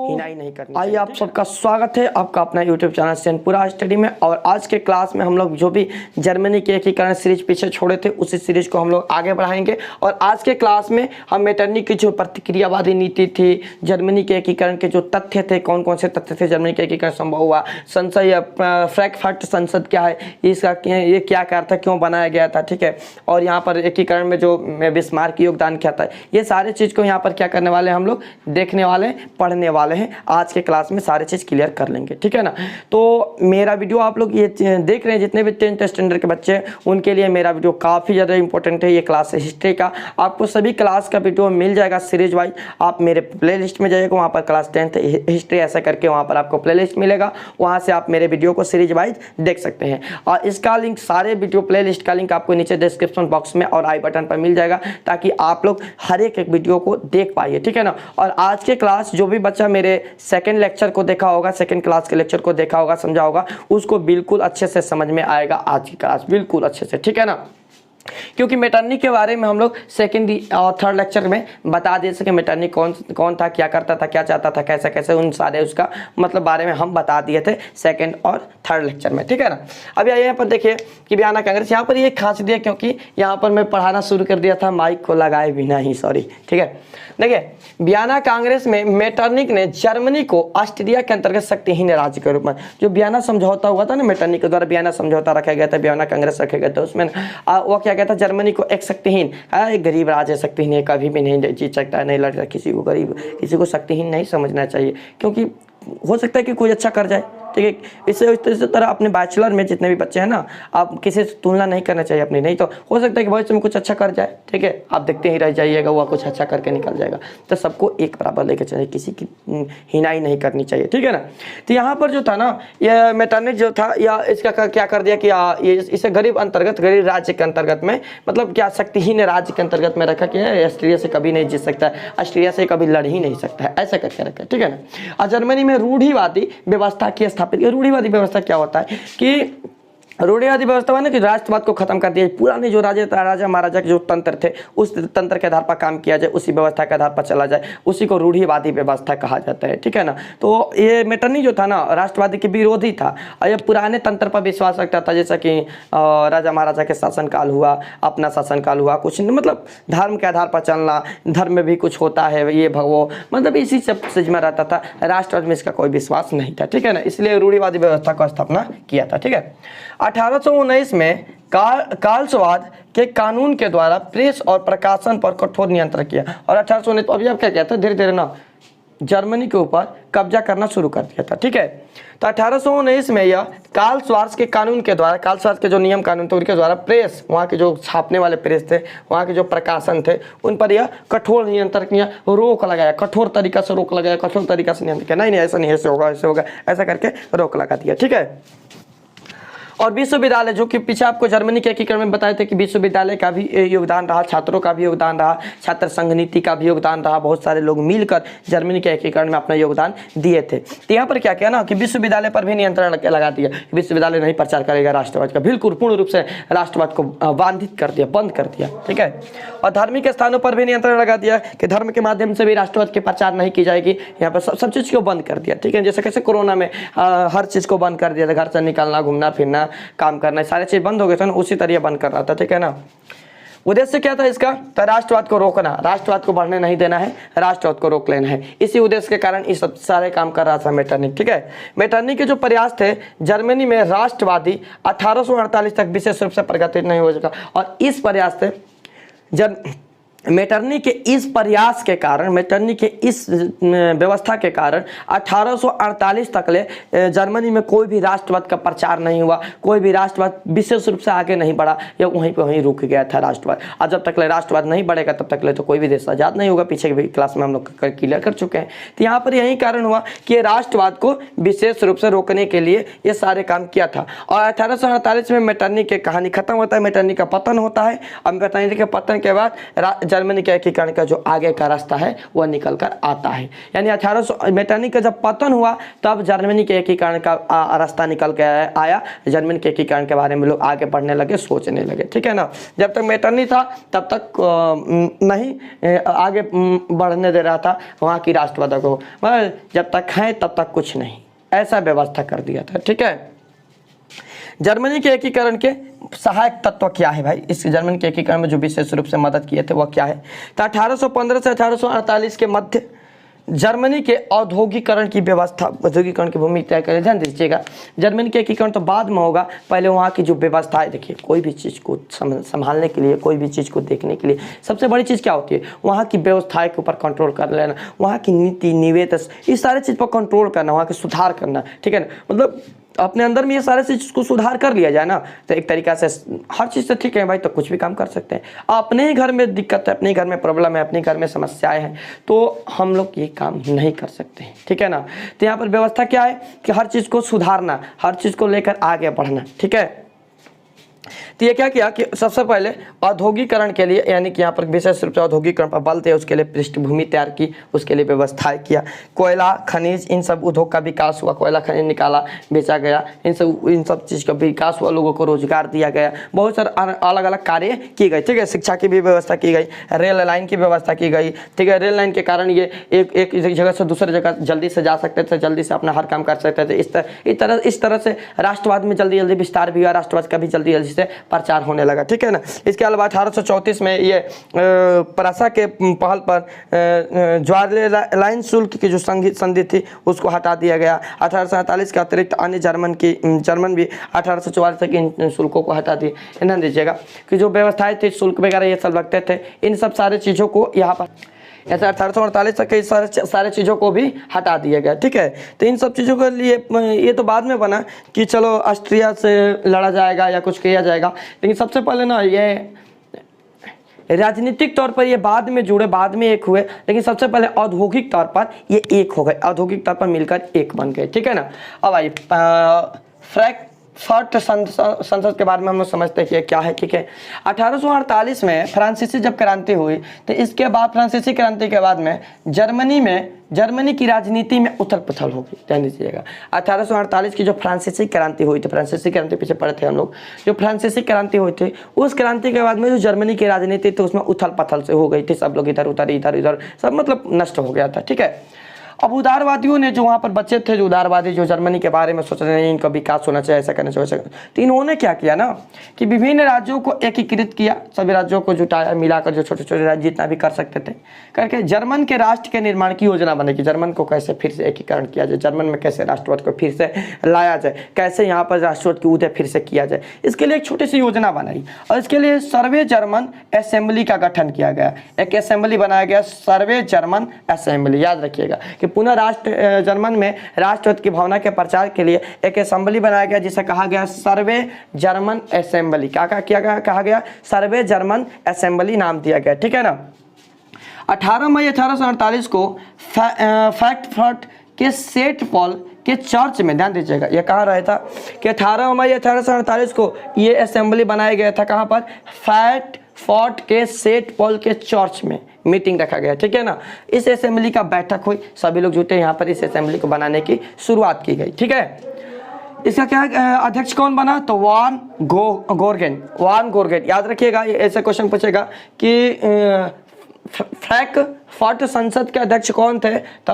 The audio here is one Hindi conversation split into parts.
हिनाई नहीं करनी। आइए, आप सबका स्वागत है आपका अपना यूट्यूब चैनल सेनपुरा स्टडी में। और आज के क्लास में हम लोग जो भी जर्मनी के एकीकरण सीरीज पीछे छोड़े थे उसी सीरीज को हम लोग आगे बढ़ाएंगे। और आज के क्लास में हम मेटरनिख की जो प्रतिक्रियावादी नीति थी, जर्मनी के एकीकरण के जो तथ्य थे, कौन कौन से तथ्य थे जर्मनी के एकीकरण संभव हुआ, संसद या फ्रैंकफर्ट संसद क्या है, इसका ये क्या कार्य था, क्यों बनाया गया था, ठीक है। और यहाँ पर एकीकरण में जो बिस्मार्क की योगदान क्या था, ये सारे चीज़ को यहाँ पर क्या करने वाले हम लोग देखने वाले, पढ़ने वाले हैं। आज के क्लास में सारे चीज़ क्लियर कर लेंगे, ठीक है ना। तो मेरा वीडियो आप लोग ये देख रहे हैं, जितने भी 10th स्टैंडर्ड के बच्चे हैं उनके लिए मेरा वीडियो काफ़ी ज़्यादा इंपॉर्टेंट है। ये क्लास है हिस्ट्री का, आपको सभी क्लास का वीडियो मिल जाएगा सीरीज वाइज। आप मेरे प्लेलिस्ट में जाइएगा, वहाँ पर क्लास 10th हिस्ट्री ऐसा करके वहाँ पर आपको प्लेलिस्ट मिलेगा, वहाँ से आप मेरे वीडियो को सीरीज वाइज देख सकते हैं। और इसका लिंक, सारे वीडियो प्लेलिस्ट का लिंक आपको नीचे डिस्क्रिप्शन बॉक्स में और आई बटन पर मिल जाएगा, ताकि आप लोग हर एक वीडियो को देख पाइए, ठीक है ना। और आज के क्लास जो भी बच्चा मेरे सेकंड लेक्चर को देखा होगा, सेकंड क्लास के लेक्चर को देखा होगा, समझा होगा, उसको बिल्कुल अच्छे से समझ में आएगा आज की क्लास, बिल्कुल अच्छे से, ठीक है ना। क्योंकि मेटरनिख के बारे में हम लोग सेकंड और थर्ड लेक्चर में बता दे सके, मेटरनिख कौन था, क्या करता था, क्या चाहता था, कैसे कैसे, उन सारे उसका मतलब बारे में हम बता दिए थे सेकंड और थर्ड लेक्चर में, ठीक है ना। अभी यहाँ पर देखिए कि वियना कांग्रेस, यहाँ पर ये खास दिया क्योंकि यहाँ पर मैं पढ़ाना शुरू कर दिया था माइक को लगाए बिना ही, सॉरी, ठीक है। देखिए, वियना कांग्रेस में मेटरनिख ने जर्मनी को ऑस्ट्रिया के अंतर्गत शक्तिहीन राज्य के रूप में, जो वियना समझौता हुआ था ना, मेटरनिख के द्वारा वियना समझौता रखा गया था, वियना कांग्रेस रखे गए थे, उसमें वो क्या कहता, जर्मनी को एक शक्तिहीन, एक गरीब राज्य, शक्तिहीन है, कभी भी नहीं जीत सकता है, नहीं लड़ सकता, किसी को गरीब, किसी को शक्तिहीन नहीं समझना चाहिए, क्योंकि हो सकता है कि कोई अच्छा कर जाए, ठीक है। इस तरह अपने बैचलर में जितने भी बच्चे हैं ना, आप किसी से तुलना नहीं करना चाहिए अपनी, नहीं तो हो सकता है कि भविष्य में कुछ अच्छा कर जाए, ठीक है। आप देखते ही रह जाइएगा, वो कुछ अच्छा करके निकल जाएगा। तो सबको एक बराबर लेकर चाहिए, किसी की हिनाई नहीं करनी चाहिए, ठीक है ना। तो यहाँ पर जो था ना, ये मेटरनिख जो था, या इसका क्या कर दिया कि ये इसे गरीब राज्य के अंतर्गत में, मतलब क्या शक्तिहीन राज्य के अंतर्गत में रखा कि ऑस्ट्रिया से कभी नहीं जीत सकता है, ऑस्ट्रिया से कभी लड़ ही नहीं सकता है, ऐसा करके रखा, ठीक है ना। और जर्मनी में रूढ़िवादी व्यवस्था की स्थापित। रूढ़िवादी व्यवस्था क्या होता है कि रूढ़िवादी व्यवस्था ना कि राष्ट्रवाद को खत्म कर दिया, पुराने जो राजा महाराजा के जो तंत्र थे उस तंत्र के आधार पर काम किया जाए, उसी व्यवस्था के आधार पर चला जाए, उसी को रूढ़िवादी व्यवस्था कहा जाता है, ठीक है ना। तो ये मेटरनिख जो था ना, राष्ट्रवादी के विरोधी था और ये पुराने तंत्र पर विश्वास रखता था, जैसा कि राजा महाराजा के शासनकाल हुआ, अपना शासनकाल हुआ, कुछ मतलब धर्म के आधार पर चलना, धर्म में भी कुछ होता है, ये भगवो, मतलब इसी सब चीज में रहता था, राष्ट्रवाद में इसका कोई विश्वास नहीं था, ठीक है ना। इसलिए रूढ़िवादी व्यवस्था का स्थापना किया था, ठीक है। 1819 में कार्लसवाद के कानून के द्वारा प्रेस और प्रकाशन पर कठोर नियंत्रण किया। और 1819 अभी अब क्या कहते हैं, धीरे धीरे ना जर्मनी के ऊपर कब्जा करना शुरू कर दिया था, ठीक है। तो 1819 में यह कार्लसवाद के कानून के द्वारा, कार्लसवाद के जो नियम कानून थे उनके द्वारा प्रेस, वहाँ के जो छापने वाले प्रेस थे, वहाँ के जो प्रकाशन थे, उन पर यह कठोर नियंत्रण किया, रोक लगाया, कठोर तरीका से रोक लगाया, कठोर तरीका से नियंत्रण किया, नहीं ऐसा नहीं, ऐसे होगा, ऐसे होगा, ऐसा करके रोक लगा दिया, ठीक है। और विश्वविद्यालय, जो कि पीछे आपको जर्मनी के एकीकरण में बताए थे कि विश्वविद्यालय का भी योगदान रहा, छात्रों का भी योगदान रहा, छात्र संघ नीति का भी योगदान रहा, बहुत सारे लोग मिलकर जर्मनी के एकीकरण में अपना योगदान दिए थे। तो यहाँ पर क्या किया ना कि विश्वविद्यालय पर भी नियंत्रण लगा दिया, विश्वविद्यालय नहीं प्रचार करेगा राष्ट्रवाद का, बिल्कुल पूर्ण रूप से राष्ट्रवाद को बाधित कर दिया, बंद कर दिया, ठीक है। और धार्मिक स्थानों पर भी नियंत्रण लगा दिया कि धर्म के माध्यम से भी राष्ट्रवाद की प्रचार नहीं की जाएगी, यहाँ पर सब चीज़ को बंद कर दिया, ठीक है। जैसे कैसे कोरोना में हर चीज़ को बंद कर दिया था, घर से निकलना, घूमना फिरना, काम करना, सारी चीज बंद हो गई था ना, उसी तरह बंद कर रहा था, ठीक है ना। उद्देश्य क्या था इसका, तो राष्ट्रवाद को रोकना, राष्ट्रवाद को बढ़ने नहीं देना है, राष्ट्रवाद को रोक लेना है, इसी उद्देश्य के कारण इस सब सारे काम कर रहा था मेटरनिख, ठीक है। मेटरनिख के जो प्रयास थे जर्मनी में राष्ट्रवादी 1848 तक विशेष रूप से प्रगति नहीं हो सका। और इस प्रयास से मेटरनिख के इस प्रयास के कारण, मेटरनिख के इस व्यवस्था के कारण 1848 तक ले जर्मनी में कोई भी राष्ट्रवाद का प्रचार नहीं हुआ, कोई भी राष्ट्रवाद विशेष रूप से आगे नहीं बढ़ा, या वहीं पे वहीं रुक गया था राष्ट्रवाद। और जब तक ले राष्ट्रवाद नहीं बढ़ेगा तब तक ले तो कोई भी देश आज़ाद नहीं होगा, पीछे की क्लास में हम लोग क्लियर कर चुके हैं। तो यहाँ पर यही कारण हुआ कि राष्ट्रवाद को विशेष रूप से रोकने के लिए ये सारे काम किया था। और 1848 में मेटरनिख की कहानी खत्म होता है, मेटरनिख का पतन होता है। अब मेटरनिख के पतन के बाद जर्मनी के एकीकरण का जो आगे का रास्ता है वह निकल कर आता है। यानी 1800 मेटरनिख का जब पतन हुआ तब जर्मनी के एकीकरण का रास्ता निकल के आया। जर्मनी के एकीकरण के बारे में लोग आगे बढ़ने लगे, सोचने लगे, ठीक है ना। जब तक मेटरनिख था तब तक नहीं आगे बढ़ने दे रहा था वहाँ की राष्ट्रवाद को, मगर जब तक है तब तक कुछ नहीं, ऐसा व्यवस्था कर दिया था, ठीक है। जर्मनी के एकीकरण के सहायक तत्व क्या है भाई, इस जर्मनी के एकीकरण में जो विशेष रूप से मदद किए थे वह क्या है। तो 1815 से 1848 के मध्य जर्मनी के औद्योगिकरण की व्यवस्था, औद्योगिकरण की भूमि तय करें। ध्यान दीजिएगा, जर्मनी के एकीकरण तो बाद में होगा, पहले वहाँ की जो व्यवस्थाएं देखिए, कोई भी चीज़ को संभालने के लिए, कोई भी चीज़ को देखने के लिए सबसे बड़ी चीज़ क्या होती है, वहाँ की व्यवस्थाएं के ऊपर कंट्रोल कर लेना, वहाँ की नीति निवेश, इस सारे चीज़ पर कंट्रोल करना, वहाँ के सुधार करना, ठीक है ना। मतलब अपने अंदर में ये सारे चीज़ को सुधार कर लिया जाए ना, तो एक तरीका से हर चीज़ से ठीक है भाई, तो कुछ भी काम कर सकते हैं। अपने ही घर में दिक्कत है, अपने ही घर में प्रॉब्लम है, अपने घर में समस्याएं हैं, तो हम लोग ये काम नहीं कर सकते हैं, ठीक है ना। तो यहाँ पर व्यवस्था क्या है कि हर चीज़ को सुधारना, हर चीज़ को लेकर आगे बढ़ना, ठीक है। तो ये क्या किया कि सबसे पहले औद्योगिकरण के लिए, यानी कि यहाँ पर विशेष रूप से औद्योगिकरण पर बल थे, उसके लिए पृष्ठभूमि तैयार की, उसके लिए व्यवस्थाएं किया। कोयला खनिज इन सब उद्योग का विकास हुआ, कोयला खनिज निकाला, बेचा गया, इन सब चीज़ का विकास हुआ, लोगों को रोजगार दिया गया, बहुत सारे अलग अलग कार्य किए गए, ठीक है। शिक्षा की भी व्यवस्था की गई, रेल लाइन की व्यवस्था की गई, ठीक है। रेल लाइन के कारण ये एक जगह से दूसरे जगह जल्दी से जा सकते थे, जल्दी से अपना हर काम कर सकते थे। इस तरह से राष्ट्रवाद में जल्दी जल्दी विस्तार भी हुआ, राष्ट्रवाद का भी जल्दी जल्दी से प्रचार होने लगा, ठीक है ना। इसके अलावा 1834 में ये परासा के पहल पर ज्वारलाइन शुल्क की जो संधि थी उसको हटा दिया गया। 1847 के अतिरिक्त अन्य जर्मन भी 1844 तक इन शुल्कों को हटा दिए। ध्यान दीजिएगा कि जो व्यवस्थाएं थी, शुल्क वगैरह ये सब लगते थे, इन सब सारे चीज़ों को यहाँ पर ऐसा 1848 तक कई सारे चीज़ों को भी हटा दिया गया, ठीक है। तो इन सब चीज़ों के लिए ये तो बाद में बना कि चलो ऑस्ट्रिया से लड़ा जाएगा या कुछ किया जाएगा, लेकिन सबसे पहले ना ये राजनीतिक तौर पर ये बाद में जुड़े, बाद में एक हुए, लेकिन सबसे पहले औद्योगिक तौर पर ये एक हो गए, औद्योगिक तौर पर मिलकर एक बन गए, ठीक है ना। अब आइए फ्रैंकफर्ट संसद के बारे में हम लोग समझते हैं कि क्या है, ठीक है। 1848 में फ्रांसीसी जब क्रांति हुई, तो इसके बाद फ्रांसीसी क्रांति के बाद में जर्मनी की राजनीति में उथल पुथल होगी। ध्यान दीजिएगा, 1848 की जो फ्रांसीसी क्रांति हुई थी, फ्रांसीसी क्रांति पीछे पढ़े थे हम लोग, जो फ्रांसीसी क्रांति हुई थी उस क्रांति के बाद में जो जर्मनी की राजनीति थी उसमें उथल पथल से हो गई थी, सब लोग इधर उधर सब मतलब नष्ट हो गया था, ठीक है। अब उदारवादियों ने जो वहाँ पर बच्चे थे, जो उदारवादी जो जर्मनी के बारे में सोच रहे हैं इनका विकास होना चाहिए, ऐसा करना चाहिए, तो इन्होंने क्या किया ना कि विभिन्न राज्यों को एकीकृत किया, सभी राज्यों को जुटाया, मिलाकर जो छोटे छोटे राज्य जितना भी कर सकते थे करके जर्मन के राष्ट्र के निर्माण की योजना बनी कि जर्मन को कैसे फिर से एकीकरण किया जाए, जर्मन में कैसे राष्ट्रवाद को फिर से लाया जाए, कैसे यहाँ पर राष्ट्रवाद की उदय फिर से किया जाए। इसके लिए एक छोटी सी योजना बनाई और इसके लिए सर्वे जर्मन असेंबली का गठन किया गया, एक असेंबली बनाया गया, सर्वे जर्मन असेंबली। याद रखिएगा कि पुनः राष्ट्र जर्मन में राष्ट्रवाद की भावना के प्रचार के लिए एक असेंबली बनाया गया जिसे कहा गया सर्वे जर्मन असेंबली। क्या कहा गया? सर्वे जर्मन असेंबली नाम दिया गया, ठीक है ना। 18 मई 1848 को फ्रैंकफर्ट के सेंट पॉल के चर्च में, ध्यान दीजिएगा ये कहाँ रहा था कि 18 मई 1848 को ये असेंबली बनाया गया था, कहाँ पर? फ्रैंकफर्ट के सेंट पॉल के चर्च में मीटिंग रखा गया, ठीक है ना। इस असेंबली का बैठक हुई, सभी लोग जुटे, यहाँ पर इस असेंबली को बनाने की शुरुआत की गई, ठीक है। इसका क्या अध्यक्ष कौन बना? तो वान गोर्गेन। याद रखिएगा, ऐसा क्वेश्चन पूछेगा कि फ्रैंकफर्ट संसद के अध्यक्ष कौन थे? तो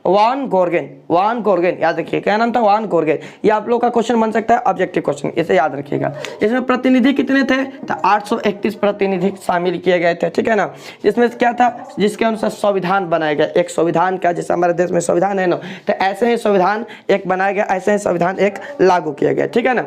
वान गोर्गेन। याद रखिए क्या नाम था? वान गोर्गेन। ये आप लोग का क्वेश्चन बन सकता है, ऑब्जेक्टिव क्वेश्चन, इसे याद रखिएगा। इसमें प्रतिनिधि कितने थे? तो 831 प्रतिनिधि शामिल किए गए थे, ठीक है ना। जिसमें क्या था? जिसके अनुसार संविधान बनाया गया, एक संविधान का, जैसे हमारे देश में संविधान है ना, तो ऐसे ही संविधान एक बनाया गया, ऐसे ही संविधान एक लागू किया गया, ठीक है ना।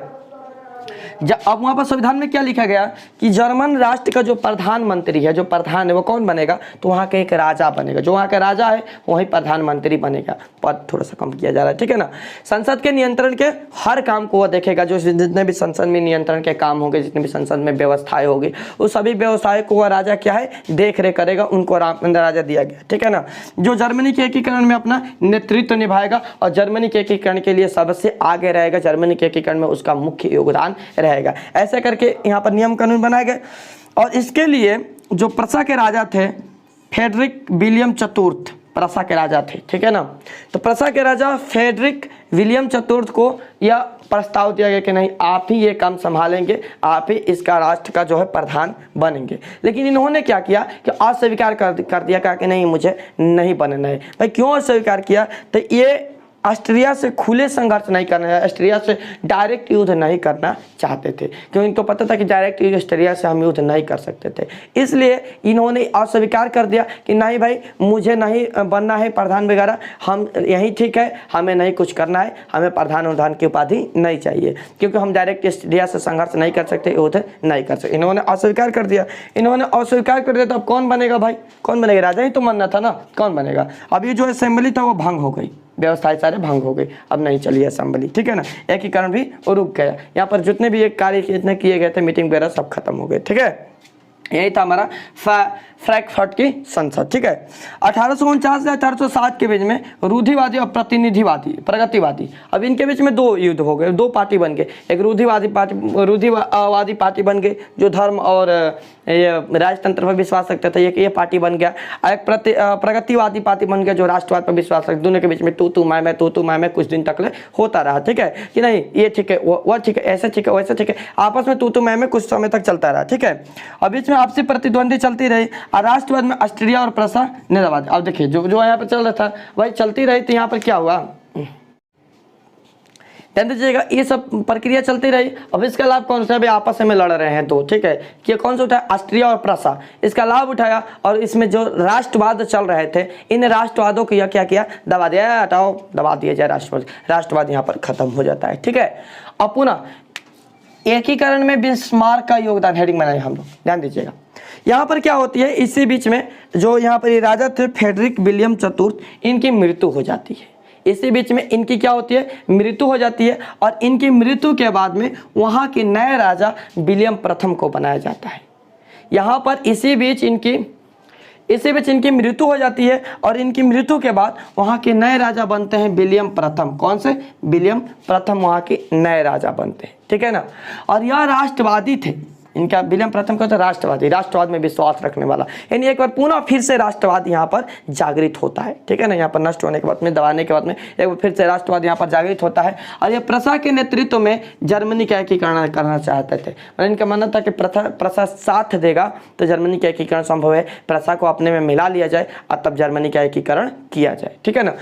अब वहाँ पर संविधान में क्या लिखा गया कि जर्मन राष्ट्र का जो प्रधानमंत्री है, जो प्रधान है, वो कौन बनेगा? तो वहाँ का एक राजा बनेगा, जो वहाँ का राजा है वही प्रधानमंत्री बनेगा। पद थोड़ा सा कम किया जा रहा है, ठीक है ना। संसद के नियंत्रण के हर काम को वह देखेगा, जो जितने भी संसद में नियंत्रण के काम होंगे, जितने भी संसद में व्यवस्थाएं होगी, उस सभी व्यवस्थाएं को वह राजा क्या है? देख रेख करेगा, उनको राजा दिया गया, ठीक है ना। जो जर्मनी के एकीकरण में अपना नेतृत्व निभाएगा और जर्मनी के एकीकरण के लिए सबसे आगे रहेगा, जर्मनी के एकीकरण में उसका मुख्य योगदान रहेगा। ऐसे करके यहाँ पर नियम कानून बनाए गए और इसके लिए जो प्रसा के राजा थे फ्रेडरिक विलियम चतुर्थ प्रसा के राजा थे, ठीक है ना। तो प्रसा के राजा फ्रेडरिक विलियम चतुर्थ को यह प्रस्ताव दिया गया कि नहीं आप ही ये काम संभालेंगे, आप ही इसका राष्ट्र का जो है प्रधान बनेंगे। लेकिन इन्होंने क्या किया कि अस्वीकार कर दिया, कहा कि नहीं मुझे नहीं बनना है। भाई क्यों अस्वीकार किया? तो ये ऑस्ट्रिया से खुले संघर्ष नहीं करना है, ऑस्ट्रिया से डायरेक्ट युद्ध नहीं करना चाहते थे, क्योंकि इनको पता था कि डायरेक्ट युद्ध ऑस्ट्रिया से हम युद्ध नहीं कर सकते थे। इसलिए इन्होंने अस्वीकार कर दिया कि नहीं भाई मुझे नहीं बनना है प्रधान वगैरह, हम यही ठीक है, हमें नहीं कुछ करना है, हमें प्रधान की उपाधि नहीं चाहिए, क्योंकि हम डायरेक्ट ऑस्ट्रिया से संघर्ष नहीं कर सकते, युद्ध नहीं कर सकते। इन्होंने अस्वीकार कर दिया। इन्होंने अस्वीकार कर दिया तो अब कौन बनेगा भाई? कौन बनेगा? राजा ही तो बनना था ना, कौन बनेगा? अब ये जो असेंबली था वो भंग हो गई, व्यवस्थाएं सारे भंग हो गई, अब नहीं चली असेंबली, ठीक है ना। एकीकरण भी रुक गया। यहाँ पर जितने भी एक कार्य जितने किए गए थे मीटिंग वगैरह सब खत्म हो गए, ठीक है। यही था हमारा फ्रैंकफर्ट की संसद, ठीक है। 1849 से 1860 के बीच में रूढ़िवादी और प्रगतिवादी, अब इनके बीच में दो युद्ध हो गए, दो पार्टी बन गए। एक रूढ़िवादी पार्टी बन गई जो धर्म और ये राजतंत्र पर विश्वास रखता था, ये पार्टी बन गया। एक प्रगतिवादी पार्टी बन गया जो राष्ट्रवाद पर विश्वास रखता। दोनों के बीच में तू मैं कुछ दिन तक होता रहा, ठीक है कि नहीं, ये ठीक है वो ठीक है, ऐसे ठीक है वैसे ठीक है, आपस में तू मैं कुछ समय तक चलता रहा, ठीक है। अब बीच में आपसी प्रतिद्वंदी चलती रही और राष्ट्रवाद में ऑस्ट्रिया और प्रसा ने दबा दिया। अब देखिए जो यहाँ पर चल रहा था वही चलती रही, तो यहाँ पर क्या हुआ ध्यान दीजिएगा, ये सब प्रक्रिया चलती रही। अब इसका लाभ कौन सा? अभी आपस में लड़ रहे हैं दो, ठीक है, कि कौन सा उठाया? ऑस्ट्रिया और प्रसा, इसका लाभ उठाया और इसमें जो राष्ट्रवाद चल रहे थे इन राष्ट्रवादों को यह क्या किया? दबा दिया, हटाओ दबा दिया जाए, राष्ट्रवाद यहाँ पर खत्म हो जाता है, ठीक है। अब पुनः एकीकरण में बिस्मार्क का योगदान, हेडिंग बनाए हम लोग, ध्यान दीजिएगा। यहाँ पर क्या होती है, इसी बीच में जो यहाँ पर ये राजा थे फ्रेडरिक विलियम चतुर्थ, इनकी मृत्यु हो जाती है। इसी बीच में इनकी क्या होती है? मृत्यु हो जाती है। और इनकी मृत्यु के बाद में वहाँ के नए राजा विलियम प्रथम को बनाया जाता है। यहाँ पर इसी बीच इनकी मृत्यु हो जाती है और इनकी मृत्यु के बाद वहाँ के नए राजा बनते हैं विलियम प्रथम। कौन से? विलियम प्रथम वहाँ के नए राजा बनते हैं, ठीक है ना। और यह राष्ट्रवादी थे, इनका विलियम प्रथम का तो राष्ट्रवाद में विश्वास रखने वाला, यानी एक बार पुनः फिर से राष्ट्रवाद यहाँ पर जागृत होता है, ठीक है ना। यहाँ पर नष्ट होने के बाद में, दबाने के बाद में एक बार फिर से राष्ट्रवाद यहाँ पर जागृत होता है। और ये प्रसा के नेतृत्व में जर्मनी का एकीकरण करना चाहते थे। और इनका मानना था कि प्रसा साथ देगा तो जर्मनी का एकीकरण संभव है, प्रसा को अपने में मिला लिया जाए और तब जर्मनी का एकीकरण किया जाए, ठीक है ना।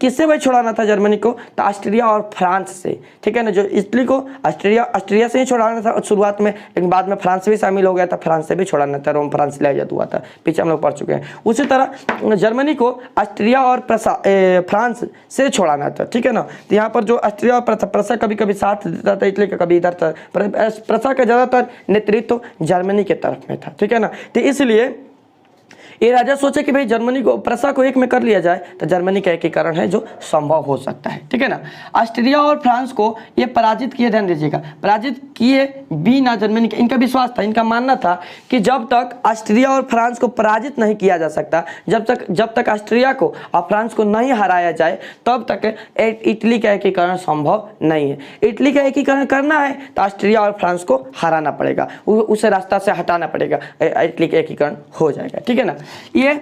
किससे भाई छुड़ाना था जर्मनी को? तो ऑस्ट्रिया और फ्रांस से, ठीक है ना। जो इटली को ऑस्ट्रिया से ही छुड़ाना था शुरुआत में, लेकिन बाद में फ्रांस भी शामिल हो गया था, फ्रांस से भी छुड़ाना था, रोम फ्रांस ले आजाद हुआ था, पीछे हम लोग पढ़ चुके हैं। उसी तरह जर्मनी को ऑस्ट्रिया और फ्रांस से छुड़ाना था, ठीक है ना। तो यहाँ पर जो ऑस्ट्रिया और प्रसा कभी कभी साथ देता था इटली का, कभी इधर था, प्रसा का ज़्यादातर नेतृत्व जर्मनी के तरफ में था, ठीक है ना। तो इसलिए ये राजा सोचे कि भाई जर्मनी को, प्रसा को एक में कर लिया जाए तो जर्मनी का एकीकरण है जो संभव हो सकता है, ठीक है ना। ऑस्ट्रिया और फ्रांस को ये पराजित किए, ध्यान दीजिएगा, पराजित किए बिना जर्मनी का, इनका विश्वास था, इनका मानना था कि जब तक ऑस्ट्रिया और फ्रांस को पराजित नहीं किया जा सकता, जब तक ऑस्ट्रिया को और फ्रांस को नहीं हराया जाए तब तक इटली का एकीकरण संभव नहीं है। इटली का एकीकरण करना है तो ऑस्ट्रिया और फ्रांस को हराना पड़ेगा, उसे रास्ता से हटाना पड़ेगा, इटली का एकीकरण हो जाएगा, ठीक है ना। ये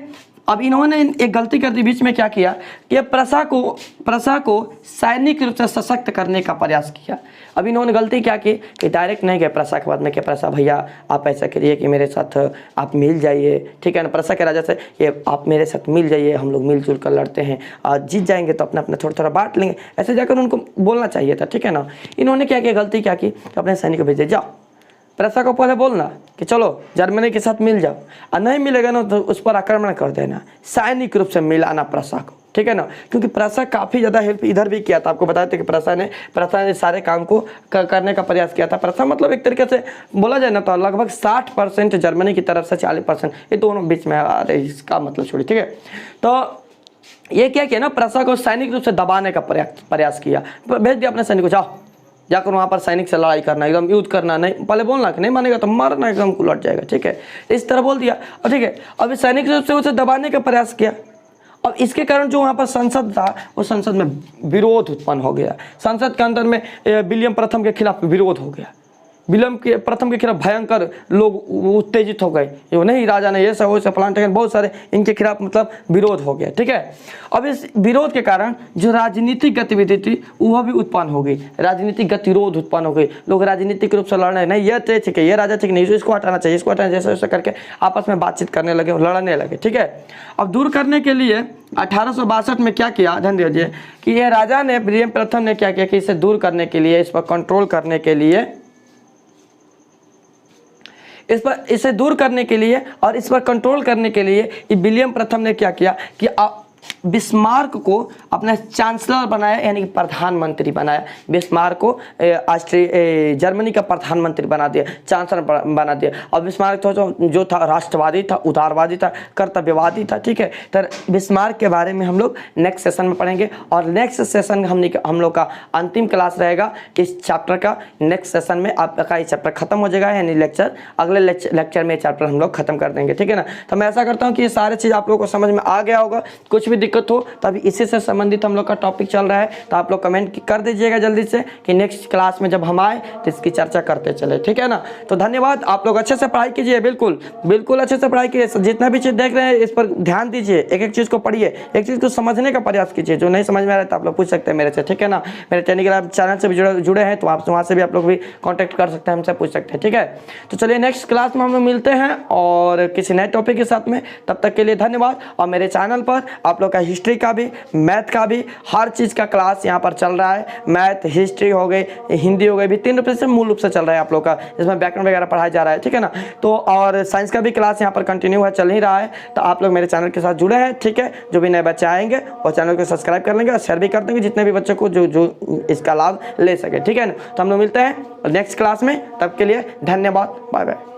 अब इन्होंने एक गलती कर दी बीच में, क्या किया कि प्रसा को सैनिक रूप से सशक्त करने का प्रयास किया। अब इन्होंने गलती क्या की कि डायरेक्ट नहीं गए प्रसा के बाद में कि प्रसा भैया आप ऐसा करिए कि मेरे साथ आप मिल जाइए, ठीक है ना। प्रसा के राजा से ये आप मेरे साथ मिल जाइए, हम लोग मिलजुल कर लड़ते हैं, जीत जाएंगे तो अपना थोड़ा बांट लेंगे, ऐसे जाकर उनको बोलना चाहिए था, ठीक है ना। इन्होंने क्या किया, गलती क्या की, अपने सैनिक को भेजे, जाओ प्रसा को पहले बोलना कि चलो जर्मनी के साथ मिल जाओ, और नहीं मिलेगा ना तो उस पर आक्रमण कर देना, सैनिक रूप से मिलाना प्रसा को, ठीक है ना। क्योंकि प्रसा काफ़ी ज़्यादा हेल्प इधर भी किया था, आपको बताया था कि प्रसा ने सारे काम को करने का प्रयास किया था। प्रसा मतलब एक तरीके से बोला जाए ना तो लगभग 60% जर्मनी की तरफ से 40%, ये दोनों बीच में आ रहे, इसका मतलब छोड़िए, ठीक है। तो ये क्या किया ना, प्रसा को सैनिक रूप से दबाने का प्रयास किया, भेज दिया अपने सैनिक को, जाओ जाकर वहाँ पर सैनिक से लड़ाई करना, एकदम युद्ध करना, नहीं पहले बोलना कि नहीं मानेगा तो मारना, एकदम उलट जाएगा, ठीक है, इस तरह बोल दिया। और ठीक है, अभी सैनिक रूप से उसे दबाने का प्रयास किया। अब इसके कारण जो वहाँ पर संसद था वो संसद में विरोध उत्पन्न हो गया, संसद के अंदर में विलियम प्रथम के खिलाफ विरोध हो गया। विलियम के प्रथम के खिलाफ भयंकर लोग उत्तेजित हो गए, जो नहीं राजा ने ये सब वो सब प्लान टेकन, बहुत सारे इनके खिलाफ मतलब विरोध हो गया। ठीक है, अब इस विरोध के कारण जो राजनीतिक गतिविधि थी वह भी उत्पन्न हो गई, राजनीतिक गतिरोध उत्पन्न हो गई। लोग राजनीतिक रूप से लड़ने, नहीं ये ठीक है, ये राजा ठीक नहीं, इसको हटाना चाहिए, इसको हटाना, जैसे वैसे करके आपस में बातचीत करने लगे, लड़ने लगे। ठीक है, अब दूर करने के लिए 1862 में क्या किया, ध्यान दीजिए कि ये राजा ने, विलियम प्रथम ने क्या किया कि इसे दूर करने के लिए, इस पर कंट्रोल करने के लिए, इसे दूर करने के लिए और इस पर कंट्रोल करने के लिए विलियम प्रथम ने क्या किया कि बिस्मार्क को अपना चांसलर बनाया, यानी कि प्रधानमंत्री बनाया। बिस्मार्क को जर्मनी का प्रधानमंत्री बना दिया, चांसलर बना दिया। और बिस्मार्क जो था राष्ट्रवादी था, उदारवादी था, कर्तव्यवादी था। ठीक है, तो बिस्मार्क के बारे में हम लोग नेक्स्ट सेशन में पढ़ेंगे, और नेक्स्ट सेशन हम लोग का अंतिम क्लास रहेगा इस चैप्टर का। नेक्स्ट सेशन में आपका ये चैप्टर खत्म हो जाएगा, यानी लेक्चर, अगले लेक्चर में चैप्टर हम लोग खत्म कर देंगे। ठीक है ना, तो मैं ऐसा करता हूँ कि ये सारे चीज़ आप लोगों को समझ में आ गया होगा। कुछ भी दिक्कत हो तो अभी इसी से संबंधित हम लोग का टॉपिक चल रहा है, तो आप लोग कमेंट कर दीजिएगा जल्दी से कि नेक्स्ट क्लास में जब हम आए तो इसकी चर्चा करते चले। ठीक है ना, तो धन्यवाद। आप लोग अच्छे से पढ़ाई कीजिए, बिल्कुल बिल्कुल अच्छे से पढ़ाई कीजिए। जितना भी चीज़ देख रहे हैं इस पर ध्यान दीजिए, एक एक चीज़ को पढ़िए, एक चीज़ को समझने का प्रयास कीजिए। जो नहीं समझ में आ रहा है तो आप लोग पूछ सकते हैं मेरे से। ठीक है ना, मेरे टेलीग्राम चैनल से भी जुड़े हैं तो आप वहाँ से भी आप लोग भी कॉन्टैक्ट कर सकते हैं, हमसे पूछ सकते हैं। ठीक है, तो चलिए नेक्स्ट क्लास में हम लोग मिलते हैं और किसी नए टॉपिक के साथ में। तब तक के लिए धन्यवाद। और मेरे चैनल पर आप लोग का हिस्ट्री का भी, मैथ का भी, हर चीज़ का क्लास यहाँ पर चल रहा है। मैथ, हिस्ट्री हो गई, हिंदी हो गई, भी 3 रूप से मूल रूप से चल रहा है आप लोग का, इसमें व्याकरण वगैरह पढ़ाया जा रहा है। ठीक है ना, तो और साइंस का भी क्लास यहाँ पर कंटिन्यू है, चल ही रहा है। तो आप लोग मेरे चैनल के साथ जुड़े हैं। ठीक है, जो भी नए बच्चे आएंगे और चैनल को सब्सक्राइब कर लेंगे और शेयर भी कर देंगे जितने भी बच्चों को जो इसका लाभ ले सके। ठीक है ना, तो हम लोग मिलते हैं नेक्स्ट क्लास में, तब के लिए धन्यवाद, बाय बाय।